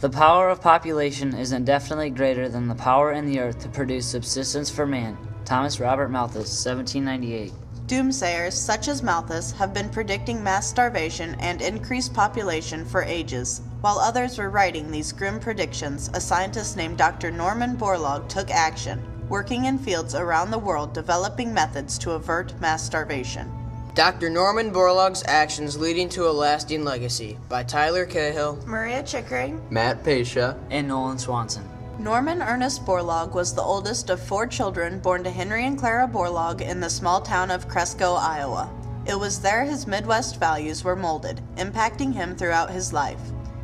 The power of population is indefinitely greater than the power in the earth to produce subsistence for man. Thomas Robert Malthus, 1798. Doomsayers such as Malthus have been predicting mass starvation and increased population for ages. While others were writing these grim predictions, a scientist named Dr. Norman Borlaug took action, working in fields around the world developing methods to avert mass starvation. Dr. Norman Borlaug's Actions Leading to a Lasting Legacy by Tyler Cahill, Maria Chickering, Matt Pasha, and Nolan Swanson. Norman Ernest Borlaug was the oldest of 4 children born to Henry and Clara Borlaug in the small town of Cresco, Iowa. It was there his Midwest values were molded, impacting him throughout his life.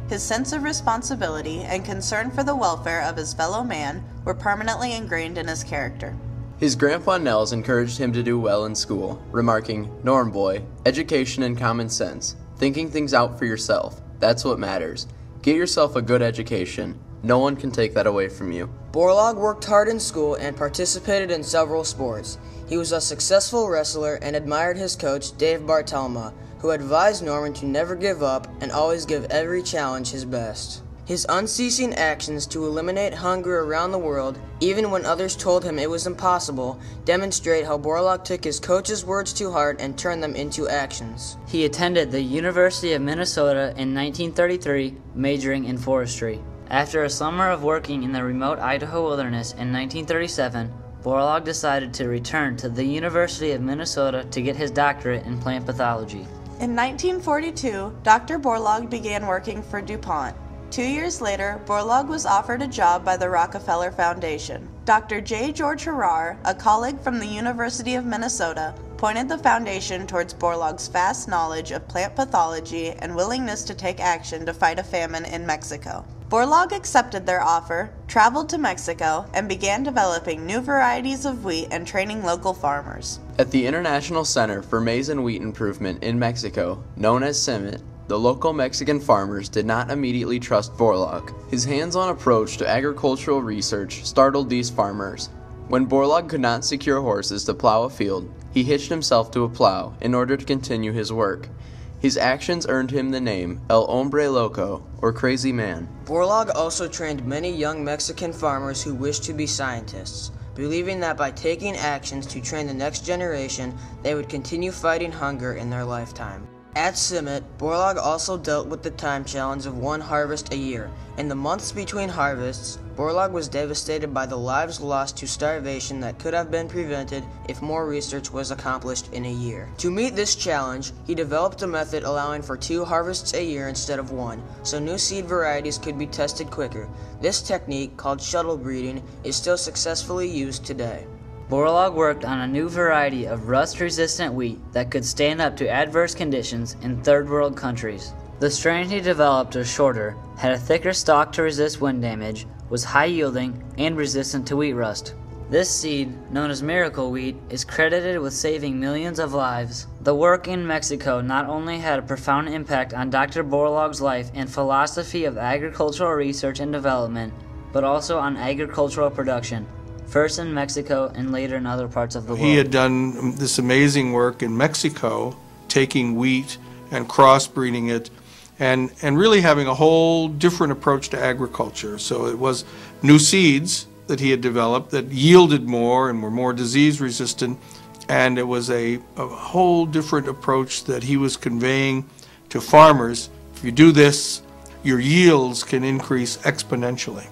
His sense of responsibility and concern for the welfare of his fellow man were permanently ingrained in his character. His grandpa Nels encouraged him to do well in school, remarking, "Norm boy, education and common sense. Thinking things out for yourself. That's what matters. Get yourself a good education. No one can take that away from you." Borlaug worked hard in school and participated in several sports. He was a successful wrestler and admired his coach, Dave Bartelma, who advised Norman to never give up and always give every challenge his best. His unceasing actions to eliminate hunger around the world, even when others told him it was impossible, demonstrate how Borlaug took his coach's words to heart and turned them into actions. He attended the University of Minnesota in 1933, majoring in forestry. After a summer of working in the remote Idaho wilderness in 1937, Borlaug decided to return to the University of Minnesota to get his doctorate in plant pathology. In 1942, Dr. Borlaug began working for DuPont. 2 years later, Borlaug was offered a job by the Rockefeller Foundation. Dr. J. George Harrar, a colleague from the University of Minnesota, pointed the foundation towards Borlaug's vast knowledge of plant pathology and willingness to take action to fight a famine in Mexico. Borlaug accepted their offer, traveled to Mexico, and began developing new varieties of wheat and training local farmers. At the International Center for Maize and Wheat Improvement in Mexico, known as CIMMYT, the local Mexican farmers did not immediately trust Borlaug. His hands-on approach to agricultural research startled these farmers. When Borlaug could not secure horses to plow a field, he hitched himself to a plow in order to continue his work. His actions earned him the name El Hombre Loco, or Crazy Man. Borlaug also trained many young Mexican farmers who wished to be scientists, believing that by taking actions to train the next generation, they would continue fighting hunger in their lifetime. At CIMMYT, Borlaug also dealt with the time challenge of one harvest a year. In the months between harvests, Borlaug was devastated by the lives lost to starvation that could have been prevented if more research was accomplished in a year. To meet this challenge, he developed a method allowing for 2 harvests a year instead of 1, so new seed varieties could be tested quicker. This technique, called shuttle breeding, is still successfully used today. Borlaug worked on a new variety of rust-resistant wheat that could stand up to adverse conditions in third-world countries. The strain he developed was shorter, had a thicker stalk to resist wind damage, was high-yielding, and resistant to wheat rust. This seed, known as miracle wheat, is credited with saving millions of lives. The work in Mexico not only had a profound impact on Dr. Borlaug's life and philosophy of agricultural research and development, but also on agricultural production, first in Mexico and later in other parts of the world. He had done this amazing work in Mexico, taking wheat and crossbreeding it, and really having a whole different approach to agriculture. So it was new seeds that he had developed that yielded more and were more disease resistant, and it was a whole different approach that he was conveying to farmers. If you do this, your yields can increase exponentially.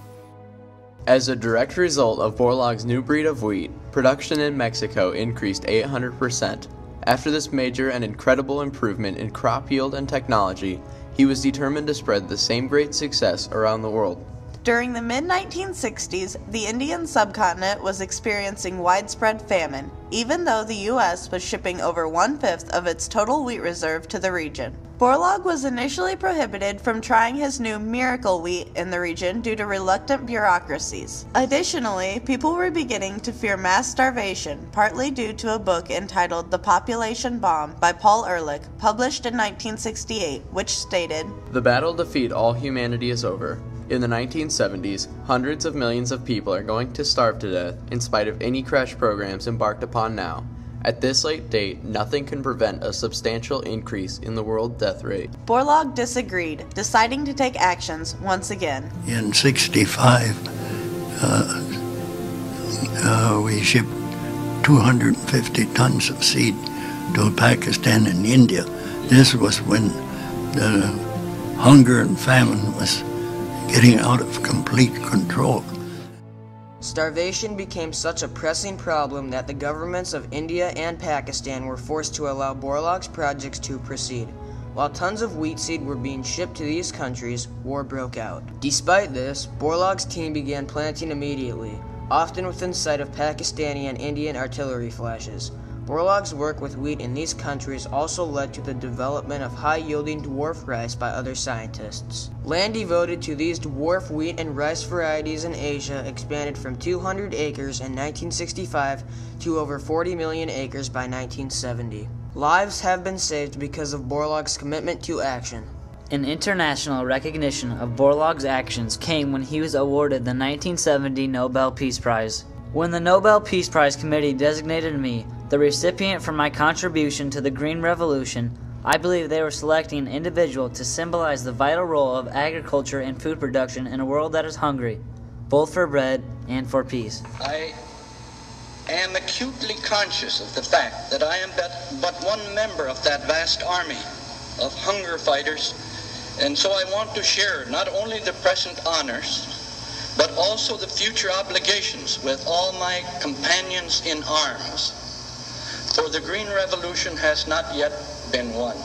As a direct result of Borlaug's new breed of wheat, production in Mexico increased 800%. After this major and incredible improvement in crop yield and technology, he was determined to spread the same great success around the world. During the mid-1960s, the Indian subcontinent was experiencing widespread famine, even though the U.S. was shipping over 1/5 of its total wheat reserve to the region. Borlaug was initially prohibited from trying his new miracle wheat in the region due to reluctant bureaucracies. Additionally, people were beginning to fear mass starvation, partly due to a book entitled The Population Bomb by Paul Ehrlich, published in 1968, which stated, "The battle to feed all humanity is over. In the 1970s, hundreds of millions of people are going to starve to death in spite of any crash programs embarked upon now. At this late date, nothing can prevent a substantial increase in the world death rate. Borlaug disagreed, deciding to take actions once again. In '65, we shipped 250 tons of seed to Pakistan and India. This was when the hunger and famine was getting out of complete control. Starvation became such a pressing problem that the governments of India and Pakistan were forced to allow Borlaug's projects to proceed. While tons of wheat seed were being shipped to these countries, war broke out. Despite this, Borlaug's team began planting immediately, often within sight of Pakistani and Indian artillery flashes. Borlaug's work with wheat in these countries also led to the development of high-yielding dwarf rice by other scientists. Land devoted to these dwarf wheat and rice varieties in Asia expanded from 200 acres in 1965 to over 40 million acres by 1970. Lives have been saved because of Borlaug's commitment to action. An international recognition of Borlaug's actions came when he was awarded the 1970 Nobel Peace Prize. When the Nobel Peace Prize Committee designated me the recipient for my contribution to the Green Revolution, I believe they were selecting an individual to symbolize the vital role of agriculture and food production in a world that is hungry, both for bread and for peace. I am acutely conscious of the fact that I am but one member of that vast army of hunger fighters, and so I want to share not only the present honors, but also the future obligations with all my companions in arms. For the Green Revolution has not yet been won.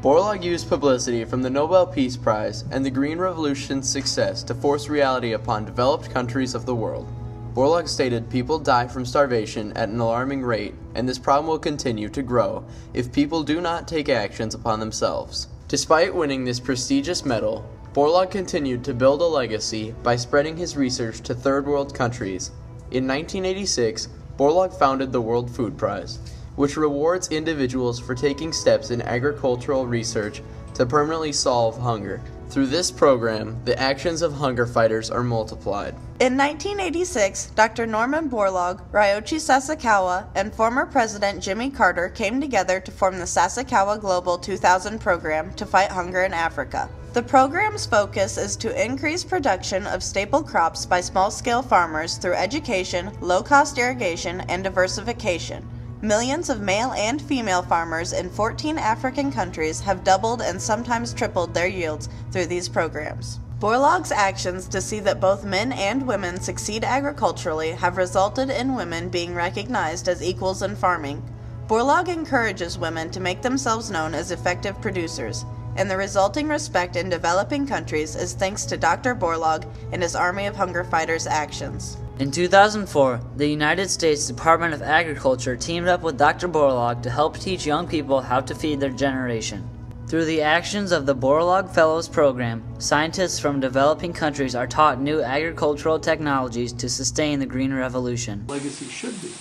Borlaug used publicity from the Nobel Peace Prize and the Green Revolution's success to force reality upon developed countries of the world. Borlaug stated people die from starvation at an alarming rate, and this problem will continue to grow if people do not take actions upon themselves. Despite winning this prestigious medal, Borlaug continued to build a legacy by spreading his research to third world countries. In 1986, Borlaug founded the World Food Prize, which rewards individuals for taking steps in agricultural research to permanently solve hunger. Through this program, the actions of hunger fighters are multiplied. In 1986, Dr. Norman Borlaug, Ryoichi Sasakawa, and former President Jimmy Carter came together to form the Sasakawa Global 2000 program to fight hunger in Africa. The program's focus is to increase production of staple crops by small-scale farmers through education, low-cost irrigation, and diversification. Millions of male and female farmers in 14 African countries have doubled and sometimes tripled their yields through these programs. Borlaug's actions to see that both men and women succeed agriculturally have resulted in women being recognized as equals in farming. Borlaug encourages women to make themselves known as effective producers, and the resulting respect in developing countries is thanks to Dr. Borlaug and his Army of Hunger Fighters actions. In 2004, the United States Department of Agriculture teamed up with Dr. Borlaug to help teach young people how to feed their generation. Through the actions of the Borlaug Fellows Program, scientists from developing countries are taught new agricultural technologies to sustain the Green Revolution. Legacy should be,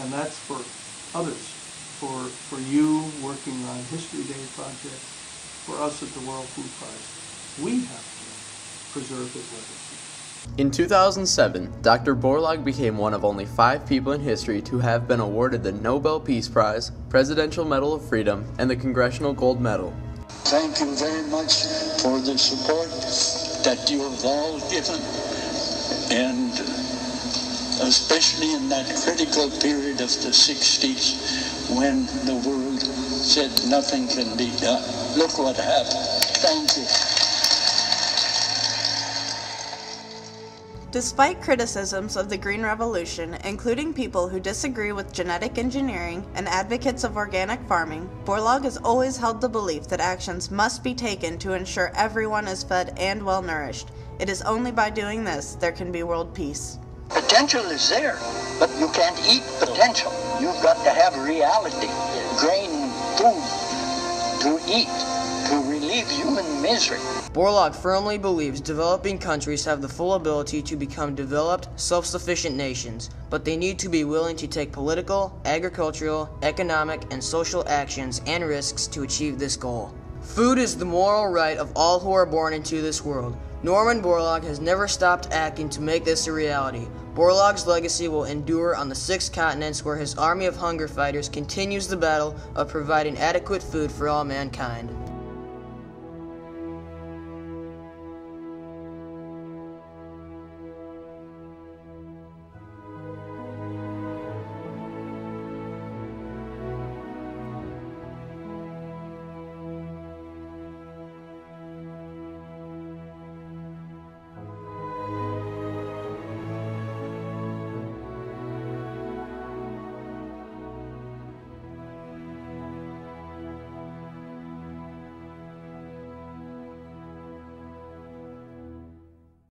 and that's for others, for you working on History Day projects, for us at the World Food Prize. We have to preserve his legacy. In 2007, Dr. Borlaug became one of only 5 people in history to have been awarded the Nobel Peace Prize, Presidential Medal of Freedom, and the Congressional Gold Medal. Thank you very much for the support that you have all given, and especially in that critical period of the 60s when the world said nothing can be done. Look what happened. Thank you. Despite criticisms of the Green Revolution, including people who disagree with genetic engineering and advocates of organic farming, Borlaug has always held the belief that actions must be taken to ensure everyone is fed and well-nourished. It is only by doing this there can be world peace. Potential is there, but you can't eat potential. You've got to have reality, grain, food to eat, to relieve human misery. Borlaug firmly believes developing countries have the full ability to become developed, self-sufficient nations, but they need to be willing to take political, agricultural, economic, and social actions and risks to achieve this goal. Food is the moral right of all who are born into this world. Norman Borlaug has never stopped acting to make this a reality. Borlaug's legacy will endure on the 6 continents where his army of hunger fighters continues the battle of providing adequate food for all mankind.